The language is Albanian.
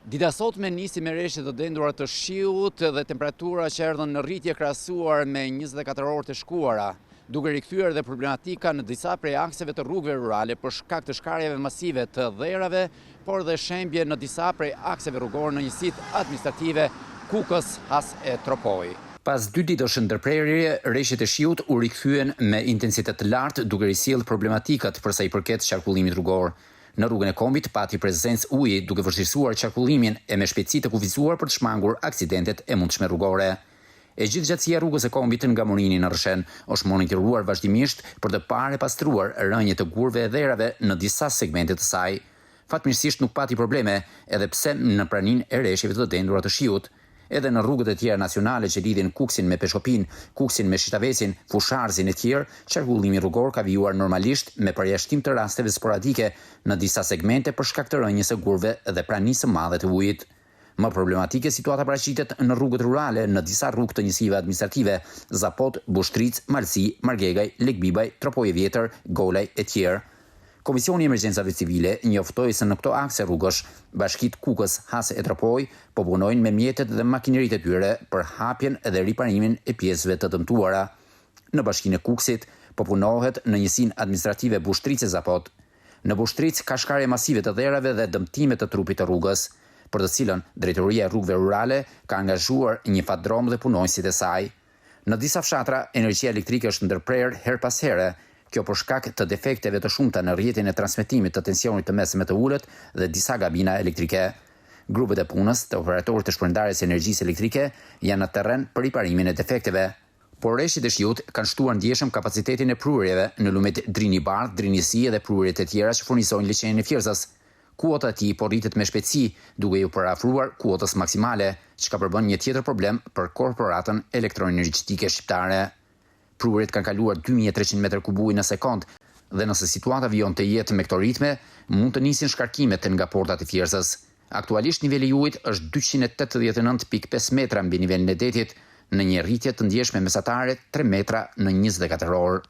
Dita sotme nisi me reshje të denduara të shiut dhe temperatura që erdhën në rritje krahasuar me 24 orë të shkuara, duke rikthyer dhe problematika në disa prej akseve të rrugëve rurale për shkak të shkarjeve masive të dherave, por dhe shembje në disa prej akseve rrugore në njësitë administrative Kukës, Has e Tropoj. Pas 2 ditësh ndërprerje, reshjet e shiut u rikthyen me intensitet të lartë, duke risjellë problematikat për sa i përket qarkullimit rrugor. Në rrugën e Kombit pati prezencë uji duke vështirësuar qarkullimin e me shpejtësi të kufizuar për të shmangur aksidentet e mundshme rrugore. E gjithë gjatësia rrugës së Kombit nga Morini në Rrshen është monitoruar vazhdimisht për të parë pastruar rënje të gurve e dherave në disa segmente të saj. Fatmirësisht nuk pati probleme edhe pse në praninë e reshjeve të dendura të shiut. Edhe në rrugët e tjera nacionale që lidhin Kuksin me Peshkopin, Kuksin me Shitavesin, Fusharzin e tjerë, qarkullimi rrugor ka vijuar normalisht me përjashtim të rasteve sporadike në disa segmente për shkak të rënjes së gurve dhe pranisë së madhe të ujit. Më problematike situata paraqitet në rrugët rurale në disa rrugë të njësive administrative, Zapot, Bushtric, Malsi, Margegaj, Lekbibaj, Tropoj e Vjetër, Golaj e tjerë. Komisioni i Emergjencave Civile njoftoi se në këto akse rrugësh, bashkitë Kukës, Has e Tropoj po punojnë me mjetet dhe makineritë e tyre për hapjen dhe riparimin e pjesëve të dëmtuara. Në bashkinë e Kuksit po punohet në njësinë administrative Bushtric e Zapot. Në Bushtric ka shkarje masive të dherave dhe dëmtime të trupit të rrugës, për të cilën Drejtoria e Rrugëve Rurale ka angazhuar një fatdrom dhe punonjësit e saj. Në disa fshatra, energjia elektrike është ndërprerë her pas here. Kjo për shkak të defekteve të shumta në rrjetin e transmetimit të tensionit të mesme të ulët dhe disa gabina elektrike. Grupet e punës të operatorit të shpërndarjes së energjisë elektrike janë në terren për riparimin e defekteve. Por reshjet e shiut kanë shtuar ndjeshëm kapacitetin e prurjeve në lumet Drini Bardh, Drini Si dhe prurjet e tjera që furnizojnë liçenin e Fierzës. Kuota e tij po rritet me shpejtësi, duke u parafruar kuotës maksimale, çka përbën një tjetër problem për korporatën elektroenergjetike shqiptare. Prurjet kanë kaluar 2300 m3 ujë në sekond dhe nëse situata vijon të jetë me këto ritme, mund të nisin shkarkimet nga portat e Fierzës. Aktualisht niveli i ujit është 289.5 metra mbi nivelin e detit, në një rritje të ndjeshme mesatare 3 metra në 24 orë.